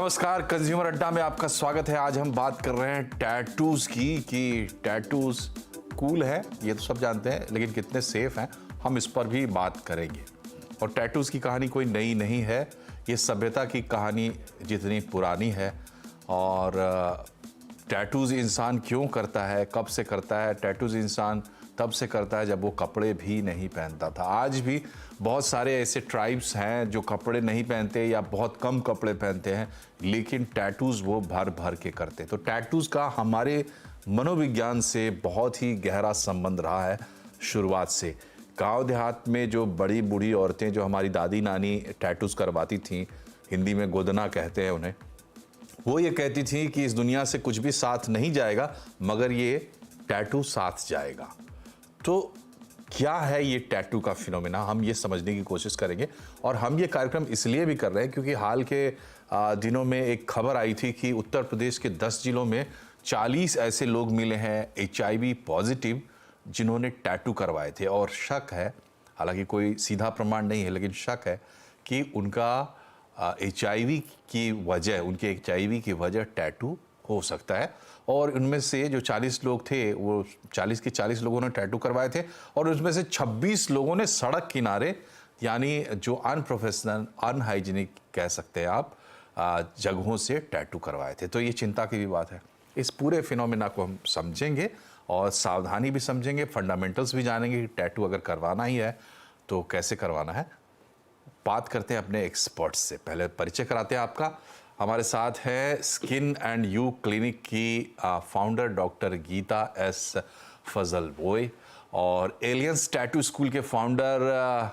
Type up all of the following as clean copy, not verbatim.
नमस्कार, कंज्यूमर अड्डा में आपका स्वागत है। आज हम बात कर रहे हैं टैटूज की कि टैटूज कूल है, ये तो सब जानते हैं, लेकिन कितने सेफ हैं, हम इस पर भी बात करेंगे। और टैटूज की कहानी कोई नई नहीं है, ये सभ्यता की कहानी जितनी पुरानी है। और टैटूज इंसान क्यों करता है, कब से करता है? टैटूज इंसान तब से करता है जब वो कपड़े भी नहीं पहनता था। आज भी बहुत सारे ऐसे ट्राइब्स हैं जो कपड़े नहीं पहनते या बहुत कम कपड़े पहनते हैं, लेकिन टैटूज वो भर भर के करते। तो टैटूज का हमारे मनोविज्ञान से बहुत ही गहरा संबंध रहा है शुरुआत से। गांव देहात में जो बड़ी बूढ़ी औरतें, जो हमारी दादी नानी टैटूज करवाती थीं, हिंदी में गोदना कहते हैं उन्हें, वो ये कहती थी कि इस दुनिया से कुछ भी साथ नहीं जाएगा मगर ये टैटू साथ जाएगा। तो क्या है ये टैटू का फिनोमेना, हम ये समझने की कोशिश करेंगे। और हम ये कार्यक्रम इसलिए भी कर रहे हैं क्योंकि हाल के दिनों में एक खबर आई थी कि उत्तर प्रदेश के 10 जिलों में 40 ऐसे लोग मिले हैं HIV पॉजिटिव जिन्होंने टैटू करवाए थे। और शक है, हालांकि कोई सीधा प्रमाण नहीं है, लेकिन शक है कि उनका HIV की वजह, उनके HIV की वजह टैटू हो सकता है। और उनमें से जो 40 लोग थे, वो 40 के 40 लोगों ने टैटू करवाए थे और उसमें से 26 लोगों ने सड़क किनारे, यानी जो अनप्रोफेशनल, अनहाइजीनिक कह सकते हैं आप, जगहों से टैटू करवाए थे। तो ये चिंता की भी बात है। इस पूरे फिनोमेना को हम समझेंगे और सावधानी भी समझेंगे, फंडामेंटल्स भी जानेंगे कि टैटू अगर करवाना ही है तो कैसे करवाना है। बात करते हैं अपने एक्सपर्ट्स से। पहले परिचय कराते हैं आपका। हमारे साथ है स्किन एंड यू क्लिनिक की फाउंडर डॉक्टर गीता एस फजलवोई और एलियंस टैटू स्कूल के फाउंडर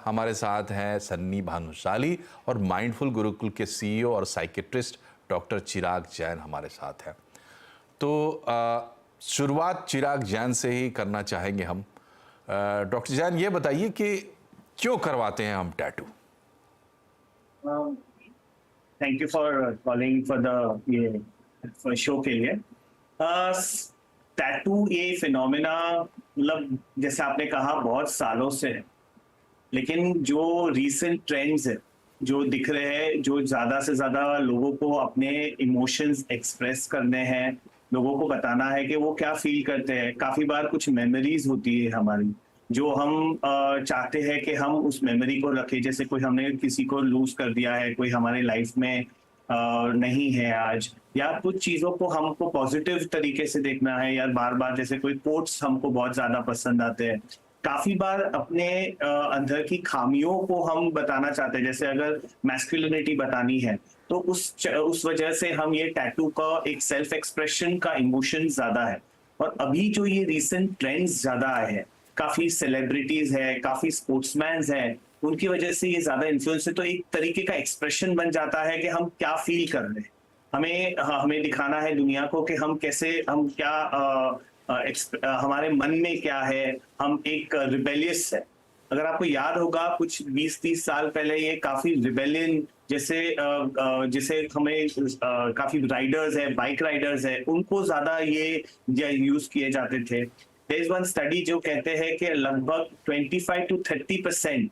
हमारे साथ हैं सन्नी भानुशाली और माइंडफुल गुरुकुल के CEO और साइकेट्रिस्ट डॉक्टर चिराग जैन हमारे साथ हैं। तो शुरुआत चिराग जैन से ही करना चाहेंगे हम। डॉक्टर जैन, ये बताइए कि क्यों करवाते हैं हम tattoo? Thank you for calling for the for show के लिए। टैटू ये फिनोमेना, मतलब जैसे आपने कहा, बहुत सालों से है, लेकिन जो रीसेंट ट्रेंड्स है जो दिख रहे हैं, जो ज्यादा से ज्यादा लोगों को अपने इमोशंस एक्सप्रेस करने हैं, लोगों को बताना है कि वो क्या फील करते हैं। काफी बार कुछ मेमोरीज होती है हमारी जो हम चाहते हैं कि हम उस मेमोरी को रखें। जैसे कोई हमने किसी को लूज कर दिया है, कोई हमारे लाइफ में नहीं है आज, या कुछ चीजों को हमको पॉजिटिव तरीके से देखना है। यार बार बार जैसे कोई कोट्स हमको बहुत ज्यादा पसंद आते हैं। काफी बार अपने अंदर की खामियों को हम बताना चाहते हैं। जैसे अगर मैस्कुलिनिटी बतानी है तो उस वजह से हम ये टैटू का एक सेल्फ एक्सप्रेशन का इमोशन ज्यादा है। और अभी जो ये रिसेंट ट्रेंड्स ज्यादा आए हैं, काफी सेलिब्रिटीज है, काफी स्पोर्ट्समैन है, उनकी वजह से ये ज्यादा इन्फ्लुएंस है। तो एक तरीके का एक्सप्रेशन बन जाता है कि हम क्या फील कर रहे हैं। हमें दिखाना है दुनिया को कि हम कैसे, हम क्या हमारे मन में क्या है। हम एक रिबेलियस है। अगर आपको याद होगा, कुछ 20-30 साल पहले ये काफी रिबेलियन जैसे हमें काफी राइडर्स है, बाइक राइडर्स है, उनको ज्यादा ये यूज किए जाते थे। There is one study जो कहते हैं कि लगभग 25 to 30%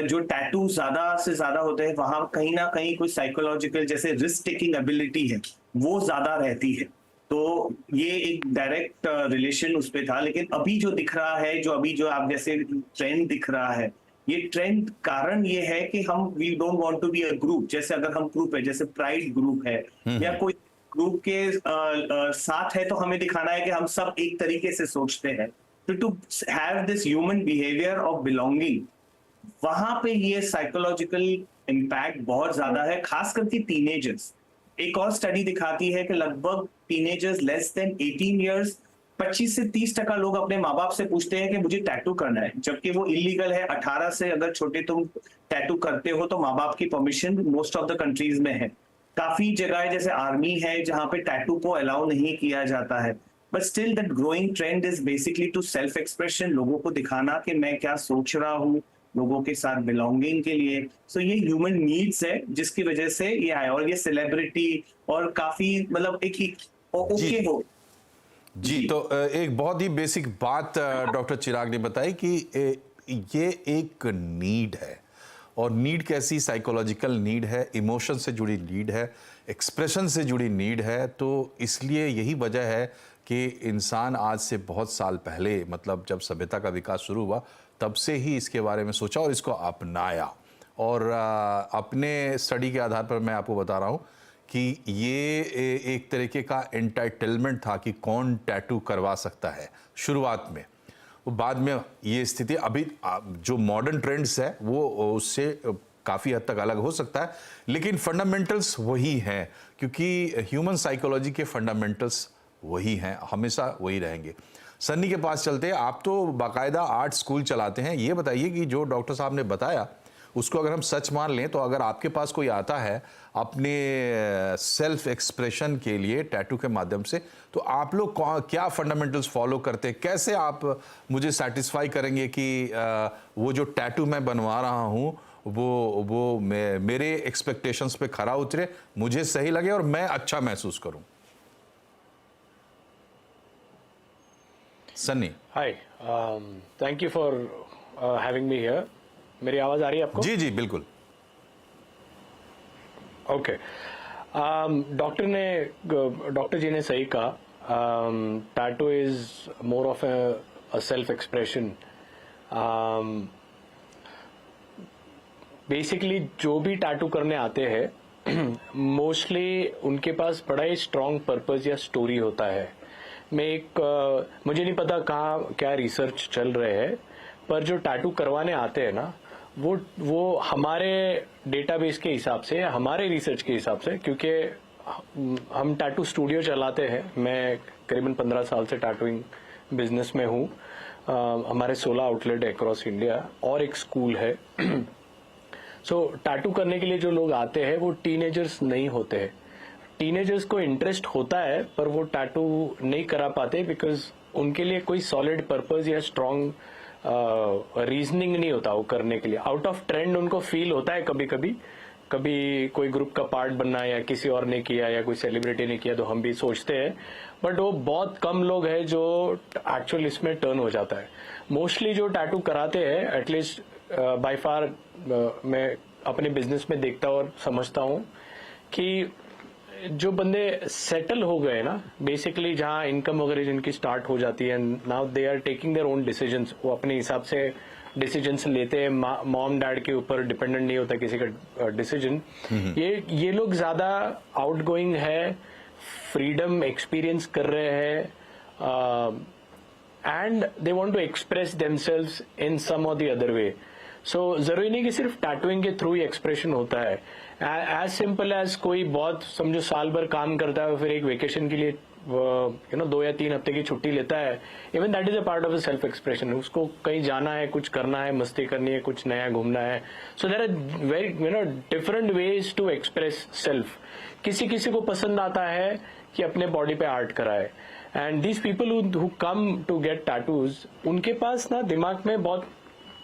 जो टैटू ज्यादा से ज्यादा होते हैं, वहां कहीं ना कहीं कोई साइकोलॉजिकल, जैसे रिस्क टेकिंग एबिलिटी है, वो ज्यादा रहती है। तो ये एक डायरेक्ट रिलेशन उस पे था। लेकिन अभी जो दिख रहा है, जो आप जैसे ट्रेंड दिख रहा है, ये ट्रेंड कारण ये है कि हम we don't want to be a group. जैसे अगर हम ग्रुप है, जैसे प्राइड ग्रुप है या कोई ग्रुप के साथ है, तो हमें दिखाना है कि हम सब एक तरीके से सोचते हैं। तो to have this human behaviour of belonging, वहां पे ये साइकोलॉजिकल इम्पैक्ट बहुत ज्यादा है, खास करके टीनेजर्स। एक और स्टडी दिखाती है कि लगभग टीनेजर्स लेस देन 18 ईयर्स 25 से 30% लोग अपने माँ बाप से पूछते हैं कि मुझे टैटू करना है, जबकि वो इलीगल है। 18 से अगर छोटे तुम टैटू करते हो तो माँ बाप की permission most of the countries में है। काफी जगह जैसे आर्मी है जहां पे टैटू को अलाउ नहीं किया जाता है। But still that growing trend is basically to self expression, लोगों को दिखाना कि मैं क्या सोच रहा हूँ, लोगों के साथ बिलोंगिंग के लिए। सो ये ह्यूमन नीड्स है जिसकी वजह से ये आया। और ये सेलिब्रिटी और काफी, मतलब एक ओके हो जी। तो एक बहुत ही बेसिक बात डॉक्टर चिराग ने बताई कि ये एक नीड है और नीड कैसी साइकोलॉजिकल नीड है, इमोशन से जुड़ी नीड है, एक्सप्रेशन से जुड़ी नीड है। तो इसलिए यही वजह है कि इंसान आज से बहुत साल पहले, मतलब जब सभ्यता का विकास शुरू हुआ, तब से ही इसके बारे में सोचा और इसको अपनाया। और अपने स्टडी के आधार पर मैं आपको बता रहा हूँ कि ये एक तरीके का एंटाइटलमेंट था कि कौन टैटू करवा सकता है शुरुआत में। वो बाद में ये स्थिति, अभी जो मॉडर्न ट्रेंड्स है वो उससे काफ़ी हद तक अलग हो सकता है, लेकिन फंडामेंटल्स वही हैं, क्योंकि ह्यूमन साइकोलॉजी के फंडामेंटल्स वही हैं, हमेशा वही रहेंगे। सन्नी के पास चलते हैं। आप तो बाकायदा आर्ट स्कूल चलाते हैं, ये बताइए कि जो डॉक्टर साहब ने बताया उसको अगर हम सच मान लें, तो अगर आपके पास कोई आता है अपने सेल्फ एक्सप्रेशन के लिए टैटू के माध्यम से, तो आप लोग क्या फंडामेंटल्स फॉलो करते हैं? कैसे आप मुझे सेटिस्फाई करेंगे कि वो जो टैटू मैं बनवा रहा हूँ वो मेरे एक्सपेक्टेशंस पे खरा उतरे, मुझे सही लगे और मैं अच्छा महसूस करूं? Sunny, hi, thank you for having me here. मेरी आवाज आ रही है आपको? जी जी बिल्कुल। ओके, डॉक्टर जी ने सही कहा। Tattoo is more of a self expression. Basically जो भी टैटू करने आते हैं मोस्टली उनके पास बड़ा ही स्ट्रॉन्ग पर्पस या स्टोरी होता है। मुझे नहीं पता कहाँ क्या रिसर्च चल रहे हैं, पर जो टैटू करवाने आते हैं ना, वो हमारे डेटाबेस के हिसाब से, हमारे रिसर्च के हिसाब से, क्योंकि हम टैटू स्टूडियो चलाते हैं। मैं करीबन 15 साल से टैटूइंग बिजनेस में हूँ। हमारे 16 आउटलेट है अक्रॉस इंडिया और एक स्कूल है। सो टैटू करने के लिए जो लोग आते हैं वो टीनेजर्स नहीं होते हैं। टीनेजर्स को इंटरेस्ट होता है पर वो टैटू नहीं करा पाते, बिकॉज उनके लिए कोई सॉलिड पर्पस या स्ट्रॉन्ग रीजनिंग नहीं होता वो करने के लिए। आउट ऑफ ट्रेंड उनको फील होता है कभी कभी कोई ग्रुप का पार्ट बनना या किसी और ने किया या कोई सेलिब्रिटी ने किया तो हम भी सोचते हैं, बट वो बहुत कम लोग हैं जो एक्चुअल इसमें टर्न हो जाता है। मोस्टली जो टैटू कराते हैं, एटलीस्ट बाय फार मैं अपने बिजनेस में देखता और समझता हूँ कि जो बंदे सेटल हो गए ना, बेसिकली जहाँ इनकम वगैरह जिनकी स्टार्ट हो जाती है, now they are taking their own decisions. वो अपने हिसाब से डिसीजंस लेते हैं, मॉम डैड के ऊपर डिपेंडेंट नहीं होता किसी का डिसीजन। ये लोग ज्यादा आउटगोइंग है, फ्रीडम एक्सपीरियंस कर रहे हैं, and they want to express themselves in some और द अदर वे। सो जरूरी नहीं कि सिर्फ टैटूइंग के थ्रू ही एक्सप्रेशन होता है। एज सिंपल एज कोई बहुत समझो साल भर काम करता है, फिर एक वेकेशन के लिए 2 या 3 हफ्ते की छुट्टी लेता है, even that is a part of the self expression. उसको कहीं जाना है, कुछ करना है, मस्ती करनी है, कुछ नया घूमना है। So there are very different ways to express self. किसी को पसंद आता है कि अपने बॉडी पे आर्ट कराए, and these people who come to get tattoos, उनके पास ना दिमाग में बहुत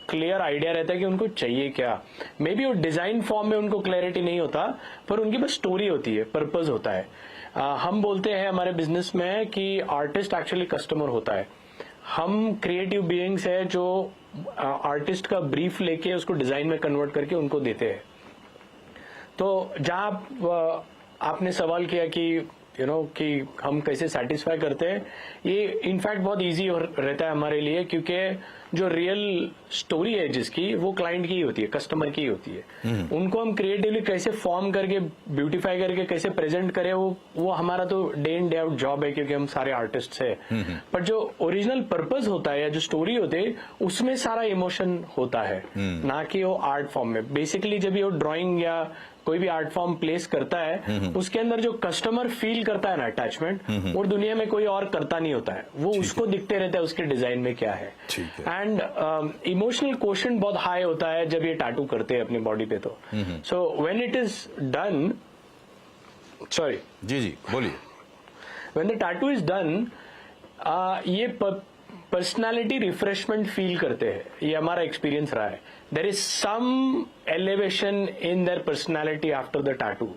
क्लियर आइडिया रहता है कि उनको चाहिए क्या। मे बी वो डिजाइन फॉर्म में उनको क्लैरिटी नहीं होता, पर उनकी बस स्टोरी होती है, पर्पस होता है। हम बोलते हैं हमारे बिजनेस में कि आर्टिस्ट एक्चुअली कस्टमर होता है। हम क्रिएटिव बीइंग्स है जो आर्टिस्ट का ब्रीफ लेके उसको डिजाइन में कन्वर्ट करके उनको देते हैं। तो जहां आपने सवाल किया कि कि हम कैसे सेटिस्फाई करते हैं, ये इनफैक्ट बहुत इजी रहता है हमारे लिए, क्योंकि जो रियल स्टोरी है जिसकी, वो क्लाइंट की ही होती है, कस्टमर की ही होती है। उनको हम क्रिएटिवली कैसे फॉर्म करके, ब्यूटीफाई करके कैसे प्रेजेंट करें, वो हमारा तो day in day out job है, क्योंकि हम सारे आर्टिस्ट हैं। पर जो ओरिजिनल पर्पस होता है या जो स्टोरी होती है, उसमें सारा इमोशन होता है, ना कि वो आर्ट फॉर्म में। बेसिकली जब ये ड्राइंग या कोई भी आर्ट फॉर्म प्लेस करता है, उसके अंदर जो कस्टमर फील करता है ना अटैचमेंट, और दुनिया में कोई और करता नहीं होता है। वो उसको दिखते रहता है उसके डिजाइन में क्या है। एंड इमोशनल क्वोशंट बहुत हाई होता है जब ये टैटू करते हैं अपनी बॉडी पे। तो so when it is done, sorry ji बोलिए, when the tattoo is done, ये पर्सनालिटी रिफ्रेशमेंट फील करते हैं। ये हमारा एक्सपीरियंस रहा है। There is some elevation in their personality after the tattoo.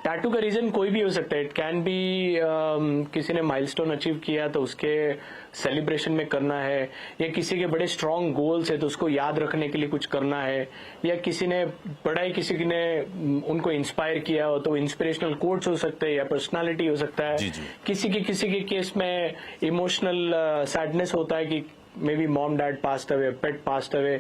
Tattoo का रीजन कोई भी हो सकता है. इट कैन बी किसी ने माइलस्टोन अचीव किया तो उसके सेलिब्रेशन में करना है, या किसी के बड़े स्ट्रांग गोल्स है तो उसको याद रखने के लिए कुछ करना है, या किसी ने किसी ने उनको इंस्पायर किया हो तो इंस्पिरेशनल कोट्स हो सकते हैं, या पर्सनालिटी हो सकता है. जी, जी. किसी के केस में इमोशनल सैडनेस होता है कि may be mom dad passed away, pet passed away,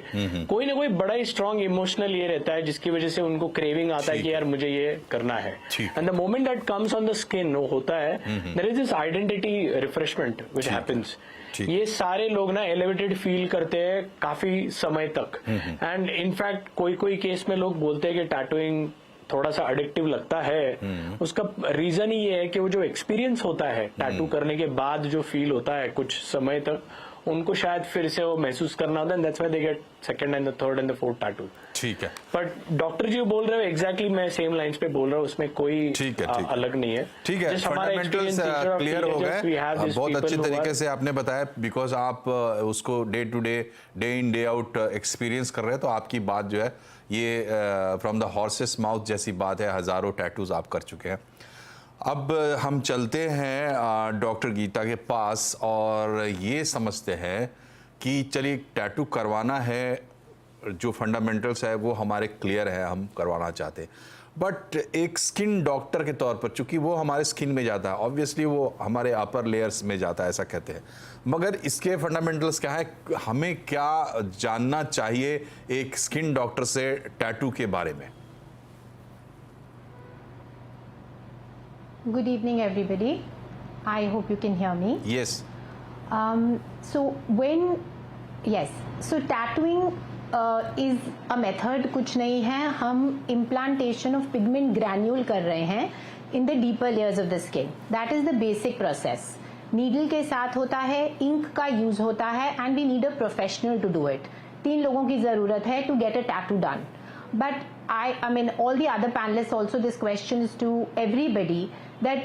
कोई ना कोई बड़ा ही स्ट्रांग इमोशनल ये रहता है जिसकी वजह से उनको क्रेविंग आता है कि यार मुझे ये करना है. And the moment that comes on the skin वो होता है, there is this identity refreshment which happens. ये सारे लोग ना एलिवेटेड फील करते हैं काफी समय तक. एंड इनफैक्ट कोई केस में लोग बोलते हैं कि टैटूइंग थोड़ा सा एडिक्टिव लगता है. उसका रीजन ही ये है कि वो जो एक्सपीरियंस होता है टैटू करने के बाद जो फील होता है कुछ समय तक, उनको शायद फिर से वो महसूस करना होता है. That's why they get second and the third and the fourth tattoo. ठीक है. बट डॉक्टर जी बोल रहे हो एग्जैक्टली मैं सेम लाइंस पे बोल रहा हूँ, उसमें कोई अलग नहीं है. ठीक है. फंडामेंटल्स क्लियर हो गए. बहुत अच्छे तरीके से आपने बताया, बिकॉज आप उसको day to day in day out experience कर रहे हैं, तो आपकी बात जो है ये फ्रॉम द हॉर्सेस माउथ जैसी बात है. हजारों टैटूज आप कर चुके हैं. अब हम चलते हैं डॉक्टर गीता के पास और ये समझते हैं कि चलिए टैटू करवाना है, जो फंडामेंटल्स है वो हमारे क्लियर है, हम करवाना चाहते हैं. बट एक स्किन डॉक्टर के तौर पर, चूंकि वो हमारे स्किन में जाता है, ऑब्वियसली वो हमारे अपर लेयर्स में जाता है ऐसा कहते हैं, मगर इसके फंडामेंटल्स क्या है, हमें क्या जानना चाहिए एक स्किन डॉक्टर से टैटू के बारे में? Good evening, everybody. I hope you can hear me. Yes. So tattooing is a method. कुछ नहीं है, हम implantation of pigment granule कर रहे हैं in the deeper layers of the skin. That is the basic process. Needle के साथ होता है, ink का use होता है, and we need a professional to do it. 3 लोगों की जरूरत है to get a tattoo done. But I mean all the other panelists also, this question is to everybody that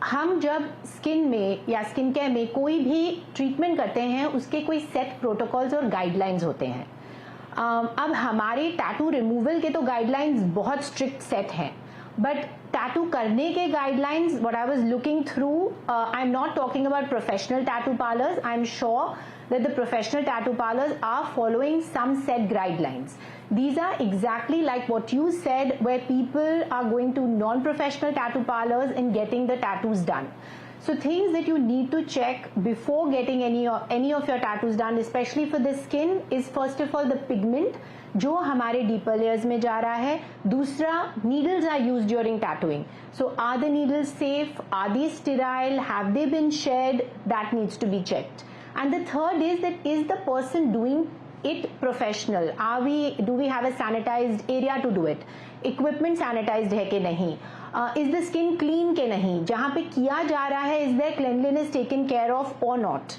हम जब स्किन में या स्किन केयर में कोई भी ट्रीटमेंट करते हैं उसके कोई सेट प्रोटोकॉल्स और गाइडलाइंस होते हैं. अब हमारे टैटू रिमूवल के तो गाइडलाइंस बहुत स्ट्रिक्ट सेट हैं, बट टैटू करने के guidelines what I was looking through, I am not talking about professional tattoo parlours. I am sure that the professional tattoo parlors are following some set guidelines. These are exactly like what you said, where people are going to non-professional tattoo parlors and getting the tattoos done. So things that you need to check before getting any of your tattoos done, especially for the skin, is first of all the pigment जो हमारे deeper layers में जा रहा है. दूसरा, needles are used during tattooing. So are the needles safe? Are they sterile? Have they been shed? That needs to be checked. And the third is that is the person doing it professional? Do we have a sanitized area to do it? Equipment sanitized है कि नहीं? Is the skin clean के नहीं? जहाँ पे किया जा रहा है, is there cleanliness taken care of or not?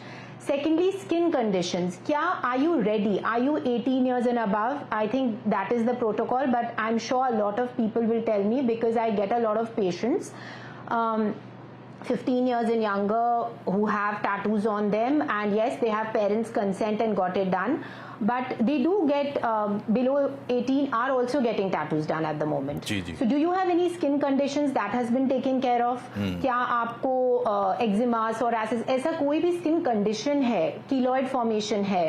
Secondly, skin conditions. क्या are you ready? Are you 18 years and above? I think that is the protocol, but I'm sure a lot of people will tell me because I get a lot of patients. 15 years and younger who have tattoos on them, and yes, they have parents' consent and got it done, but they do get below 18 are also getting tattoos done at the moment. So do you have any skin conditions that has been taken care of? क्या आपको eczema, psoriasis, ऐसा कोई भी skin condition है, keloid formation है?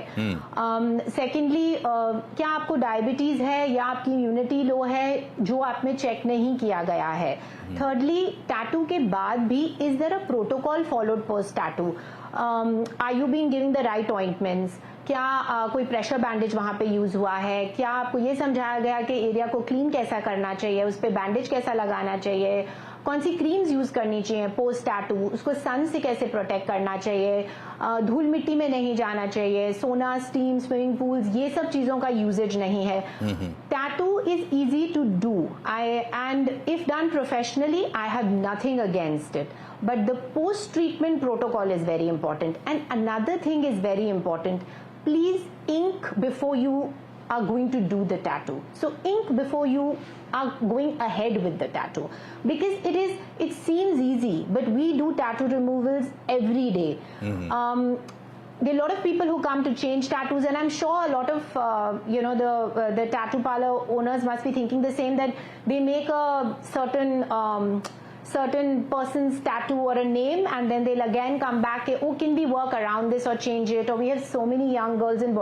Secondly, क्या आपको diabetes है या आपकी immunity low है जो आप में check नहीं किया गया है? Thirdly, tattoo के बाद भी is there a protocol followed post tattoo? Are you being given the right ointments? क्या कोई प्रेशर बैंडेज वहाँ पे यूज हुआ है? क्या आपको ये समझाया गया कि एरिया को क्लीन कैसा करना चाहिए, उस पर बैंडेज कैसा लगाना चाहिए, कौन सी क्रीम्स यूज करनी चाहिए पोस्ट टैटू, उसको सन से कैसे प्रोटेक्ट करना चाहिए, धूल मिट्टी में नहीं जाना चाहिए, सोना, स्टीम, स्विमिंग पूल्स, ये सब चीजों का यूजेज नहीं है. Tattoo is easy to do and if done professionally I have nothing against it, but the post treatment protocol is very important. And another thing is very important, please ink before you are going to do the tattoo. So ink before you are going ahead with the tattoo, because it seems easy, but we do tattoo removals every day. there are a lot of people who come to change tattoos, and I'm sure a lot of the tattoo parlor owners must be thinking the same, that they make a certain person's tattoo or a name, and then they'll again come back, oh, can we work around this or change it? Or we have so many young girls and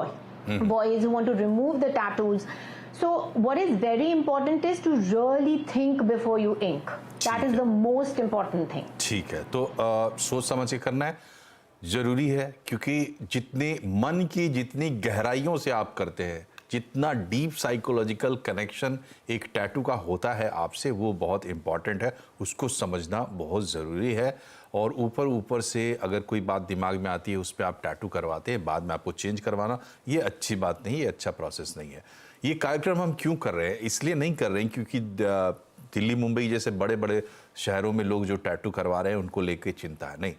boys who want to remove the tattoos. So what is very important is to really think before you ink. That is the most important thing. ठीक है, तो सोच समझ के करना है, जरूरी है, क्योंकि जितने मन की जितनी गहराइयों से आप करते हैं, जितना डीप साइकोलॉजिकल कनेक्शन एक टैटू का होता है आपसे, वो बहुत इंपॉर्टेंट है, उसको समझना बहुत ज़रूरी है। और ऊपर से अगर कोई बात दिमाग में आती है, उस पर आप टैटू करवाते हैं, बाद में आपको चेंज करवाना, ये अच्छी बात नहीं, ये अच्छा प्रोसेस नहीं है। ये कार्यक्रम हम क्यों कर रहे हैं? इसलिए नहीं कर रहे हैं क्योंकि दिल्ली मुंबई जैसे बड़े बड़े शहरों में लोग जो टैटू करवा रहे हैं उनको लेके चिंता है, नहीं,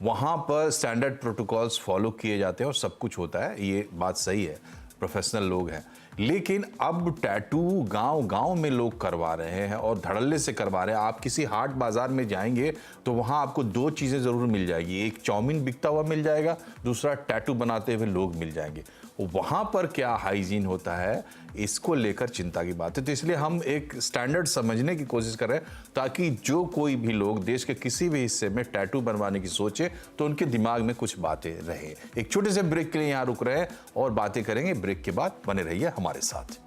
वहाँ पर स्टैंडर्ड प्रोटोकॉल्स फॉलो किए जाते हैं और सब कुछ होता है, ये बात सही है, प्रोफेशनल लोग हैं। लेकिन अब टैटू गांव में लोग करवा रहे हैं और धड़ल्ले से करवा रहे हैं। आप किसी हाट बाजार में जाएंगे तो वहां आपको दो चीजें जरूर मिल जाएगी, एक चाउमीन बिकता हुआ मिल जाएगा, दूसरा टैटू बनाते हुए लोग मिल जाएंगे। वहां पर क्या हाइजीन होता है, इसको लेकर चिंता की बात है। तो इसलिए हम एक स्टैंडर्ड समझने की कोशिश कर रहे हैं, ताकि जो कोई भी लोग देश के किसी भी हिस्से में टैटू बनवाने की सोचे तो उनके दिमाग में कुछ बातें रहे। एक छोटे से ब्रेक के लिए यहाँ रुक रहे हैं और बातें करेंगे। ब्रेक के बाद बने रहिए हमारे साथ।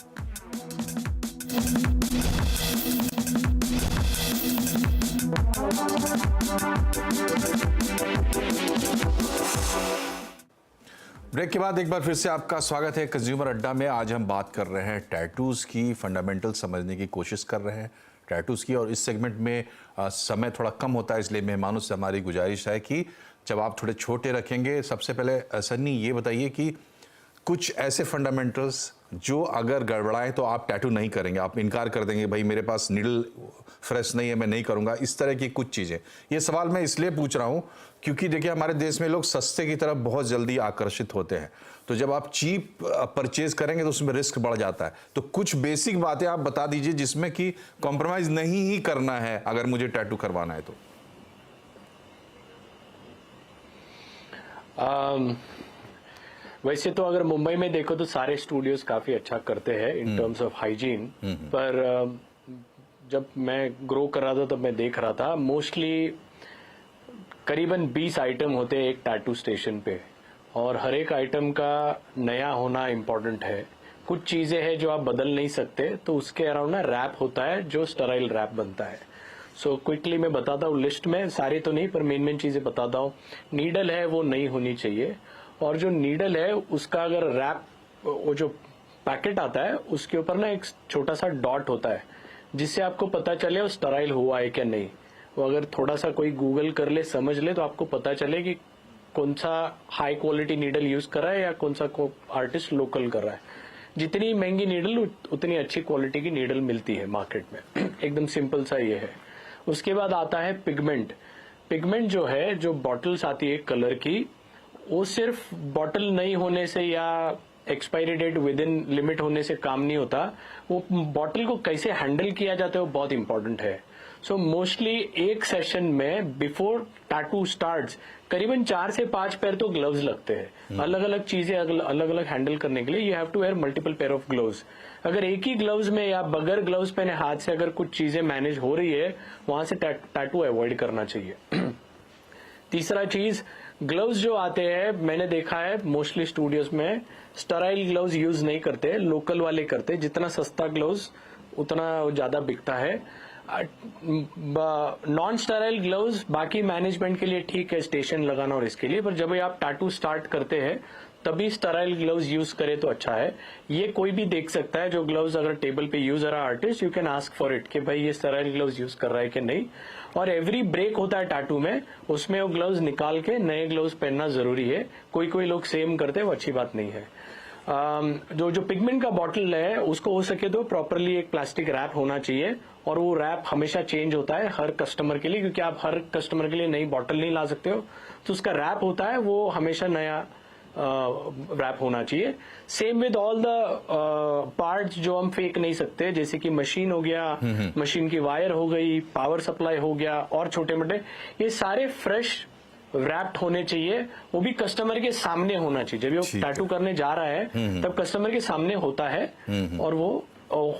ब्रेक के बाद एक बार फिर से आपका स्वागत है कंज्यूमर अड्डा में। आज हम बात कर रहे हैं टैटूज़ की, फंडामेंटल समझने की कोशिश कर रहे हैं टैटूज़ की। और इस सेगमेंट में समय थोड़ा कम होता है, इसलिए मेहमानों से हमारी गुजारिश है कि जब आप थोड़े छोटे रखेंगे, सबसे पहले सन्नी ये बताइए कि कुछ ऐसे फंडामेंटल्स जो अगर गड़बड़ाएं तो आप टैटू नहीं करेंगे, आप इनकार कर देंगे, भाई मेरे पास नीडल फ्रेश नहीं है, मैं नहीं करूंगा, इस तरह की कुछ चीज़ें। ये सवाल मैं इसलिए पूछ रहा हूं क्योंकि देखिए हमारे देश में लोग सस्ते की तरफ बहुत जल्दी आकर्षित होते हैं, तो जब आप चीप परचेज करेंगे तो उसमें रिस्क बढ़ जाता है। तो कुछ बेसिक बातें आप बता दीजिए जिसमें कि कॉम्प्रोमाइज़ नहीं ही करना है अगर मुझे टैटू करवाना है तो। वैसे तो अगर मुंबई में देखो तो सारे स्टूडियोज काफी अच्छा करते हैं इन टर्म्स ऑफ हाइजीन, पर जब मैं ग्रो कर रहा था तब मैं देख रहा था मोस्टली करीबन 20 आइटम होते हैं एक टैटू स्टेशन पे, और हर एक आइटम का नया होना इम्पोर्टेंट है। कुछ चीजें हैं जो आप बदल नहीं सकते, तो उसके अराउंड ना रैप होता है जो स्टराइल रैप बनता है। सो क्विकली मैं बताता हूँ, लिस्ट में सारी तो नहीं पर मेन चीजें बताता हूँ। नीडल है वो नहीं होनी चाहिए, और जो नीडल है उसका अगर रैप, वो जो पैकेट आता है उसके ऊपर ना एक छोटा सा डॉट होता है जिससे आपको पता चले वो स्टराइल हुआ है क्या नहीं। वो अगर थोड़ा सा कोई गूगल कर ले, समझ ले, तो आपको पता चले कि कौन सा हाई क्वालिटी नीडल यूज कर रहा है या कौन सा आर्टिस्ट लोकल कर रहा है। जितनी महंगी नीडल उतनी अच्छी क्वालिटी की नीडल मिलती है मार्केट में। एकदम सिंपल सा ये है। उसके बाद आता है पिगमेंट। पिगमेंट जो है, जो बॉटल्स आती है कलर की, वो सिर्फ बॉटल नहीं होने से या expiry date within limit होने से काम नहीं होता। वो बॉटल को कैसे हैंडल किया जाता है वो बहुत इंपॉर्टेंट है। सो मोस्टली एक सेशन में बिफोर टैटू स्टार्ट्स करीबन 4 से 5 पेयर तो ग्लव्स लगते हैं। अलग अलग चीजें अलग अलग हैंडल करने के लिए you have to wear multiple pair of gloves. अगर एक ही ग्लव्स में या बगैर ग्लव्स पहने हाथ से अगर कुछ चीजें मैनेज हो रही है, वहां से टैटू अवॉइड करना चाहिए। तीसरा चीज, ग्लव्स जो आते हैं, मैंने देखा है मोस्टली स्टूडियोज में स्टराइल ग्लव्स यूज नहीं करते, लोकल वाले करते। जितना सस्ता ग्लव्स उतना ज्यादा बिकता है। नॉन स्टराइल ग्लव्स बाकी मैनेजमेंट के लिए ठीक है, स्टेशन लगाना और इसके लिए, पर जब आप टैटू स्टार्ट करते हैं तभी स्टराइल ग्लव्स यूज करें तो अच्छा है। ये कोई भी देख सकता है, जो ग्लव्स अगर टेबल पे यूज हो रहा है artist, you can ask for it कि भाई ये स्टराइल ग्लव्स यूज कर रहा है कि नहीं। और एवरी ब्रेक होता है टैटू में, उसमें वो ग्लव्स निकाल के नए ग्लव्स पहनना जरूरी है। कोई लोग सेम करते हैं, वो अच्छी बात नहीं है। जो पिगमेंट का बॉटल है उसको हो सके तो प्रॉपरली एक प्लास्टिक रैप होना चाहिए, और वो रैप हमेशा चेंज होता है हर कस्टमर के लिए, क्योंकि आप हर कस्टमर के लिए नई बॉटल नहीं ला सकते हो। तो उसका रैप होता है वो हमेशा नया रैप होना चाहिए। Same with all the parts जो हम फेंक नहीं सकते, जैसे कि मशीन हो गया, मशीन की वायर हो गई, पावर सप्लाई हो गया, और छोटे मोटे ये सारे फ्रेश रैप्ड होने चाहिए, वो भी कस्टमर के सामने होना चाहिए। जब वो ठीक है। टैटू करने जा रहा है तब कस्टमर के सामने होता है और वो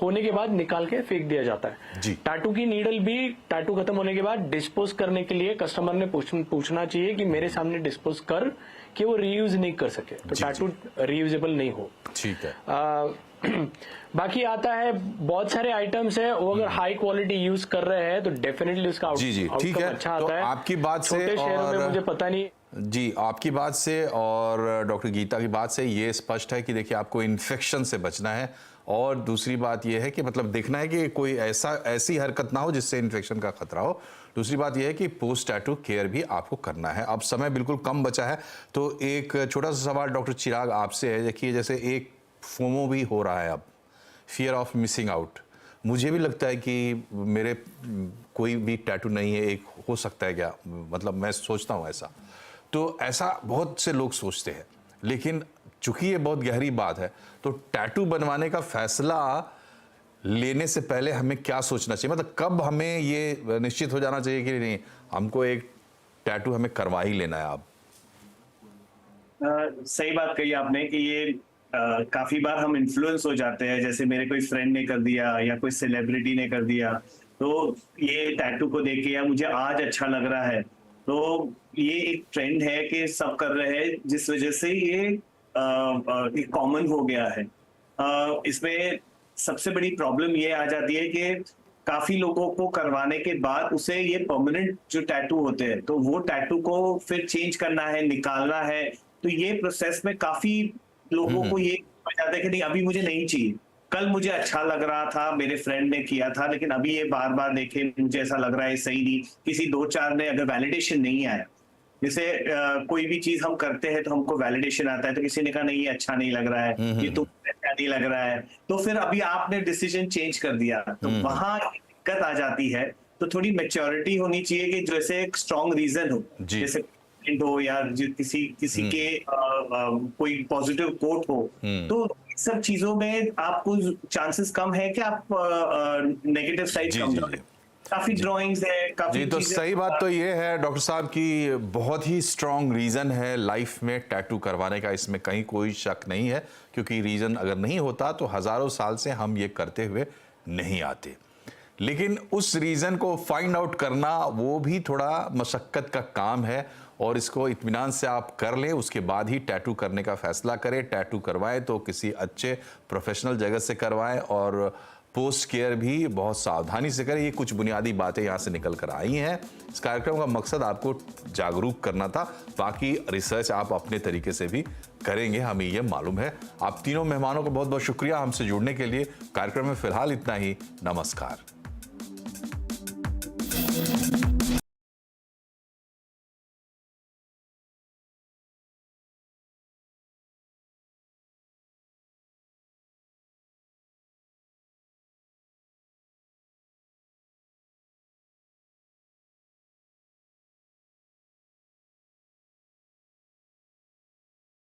होने के बाद निकाल के फेंक दिया जाता है। जी। टैटू की नीडल भी टैटू खत्म होने के बाद डिस्पोज करने के लिए कस्टमर ने पूछना चाहिए कि मेरे सामने डिस्पोज कर, कि वो रीयूज नहीं कर सके, तो टैटू रीयूजेबल नहीं हो। ठीक है। बाकी आता है बहुत सारे आइटम्स है, वो अगर हाई क्वालिटी यूज कर रहे हैं तो डेफिनेटली उसका जी, जी, ठीक आउटकम है। अच्छा तो आता है। आपकी बात से छोटे शहरों में और- मुझे पता नहीं। जी, आपकी बात से और डॉक्टर गीता की बात से ये स्पष्ट है कि देखिए आपको इन्फेक्शन से बचना है, और दूसरी बात ये है कि मतलब देखना है कि कोई ऐसी हरकत ना हो जिससे इन्फेक्शन का खतरा हो। दूसरी बात यह है कि पोस्ट टैटू केयर भी आपको करना है। अब समय बिल्कुल कम बचा है, तो एक छोटा सा सवाल डॉक्टर चिराग आपसे है। देखिए जैसे एक फोमो भी हो रहा है अब, फियर ऑफ मिसिंग आउट। मुझे भी लगता है कि मेरे कोई भी टैटू नहीं है, एक हो सकता है क्या, मतलब मैं सोचता हूँ ऐसा। तो ऐसा बहुत से लोग सोचते हैं, लेकिन चूंकि ये बहुत गहरी बात है, तो टैटू बनवाने का फैसला लेने से पहले हमें क्या सोचना चाहिए? मतलब कब हमें ये निश्चित हो जाना चाहिए कि नहीं, हमको एक टैटू हमें करवा ही लेना है अब? सही बात कही आपने कि ये काफी बार हम इन्फ्लुएंस हो जाते हैं, जैसे मेरे कोई फ्रेंड ने कर दिया या कोई सेलिब्रिटी ने कर दिया, तो ये टैटू को देख के या मुझे आज अच्छा लग रहा है, तो ये एक ट्रेंड है कि सब कर रहे हैं, जिस वजह से ये कॉमन हो गया है। इसमें सबसे बड़ी प्रॉब्लम ये आ जाती है कि काफी लोगों को करवाने के बाद उसे ये परमानेंट जो टैटू होते हैं, तो वो टैटू को फिर चेंज करना है, निकालना है, तो ये प्रोसेस में काफी लोगों को ये हो जाता है कि नहीं अभी मुझे नहीं चाहिए, कल मुझे अच्छा लग रहा था, मेरे फ्रेंड ने किया था, लेकिन अभी ये बार बार देखे मुझे ऐसा लग रहा है सही नहीं, किसी 2-4 ने अगर वैलिडेशन नहीं आया, जैसे कोई भी चीज हम करते हैं तो हमको वैलिडेशन आता है, तो किसी ने कहा नहीं ये अच्छा नहीं लग रहा है, ये तो अच्छा नहीं लग रहा है, तो फिर अभी आपने डिसीजन चेंज कर दिया, तो वहां दिक्कत आ जाती है। तो थोड़ी मैच्योरिटी होनी चाहिए कि जैसे एक स्ट्रॉन्ग रीजन हो, जी। जैसे हो या किसी के कोई पॉजिटिव कोट हो, तो सब चीजों में आपको चांसेस कम है कि आप नेगेटिव साइड जी, कम जी, जाए। जी। काफी ड्राइंग्स है, काफी जी, तो चीजें- सही बात तो ये है डॉक्टर साहब कि बहुत ही स्ट्रांग रीज़न है लाइफ में टैटू करवाने का, इसमें कहीं कोई शक नहीं है, क्योंकि रीज़न अगर नहीं होता तो हज़ारों साल से हम ये करते हुए नहीं आते। लेकिन उस रीज़न को फाइंड आउट करना वो भी थोड़ा मशक्क़त का काम है, और इसको इत्मीनान से आप कर लें, उसके बाद ही टैटू करने का फैसला करें। टैटू करवाएं तो किसी अच्छे प्रोफेशनल जगह से करवाएं, और पोस्ट केयर भी बहुत सावधानी से करें। ये कुछ बुनियादी बातें यहाँ से निकल कर आई हैं। इस कार्यक्रम का मकसद आपको जागरूक करना था, बाकी रिसर्च आप अपने तरीके से भी करेंगे, हमें ये मालूम है। आप तीनों मेहमानों को बहुत बहुत शुक्रिया हमसे जुड़ने के लिए। कार्यक्रम में फिलहाल इतना ही। नमस्कार।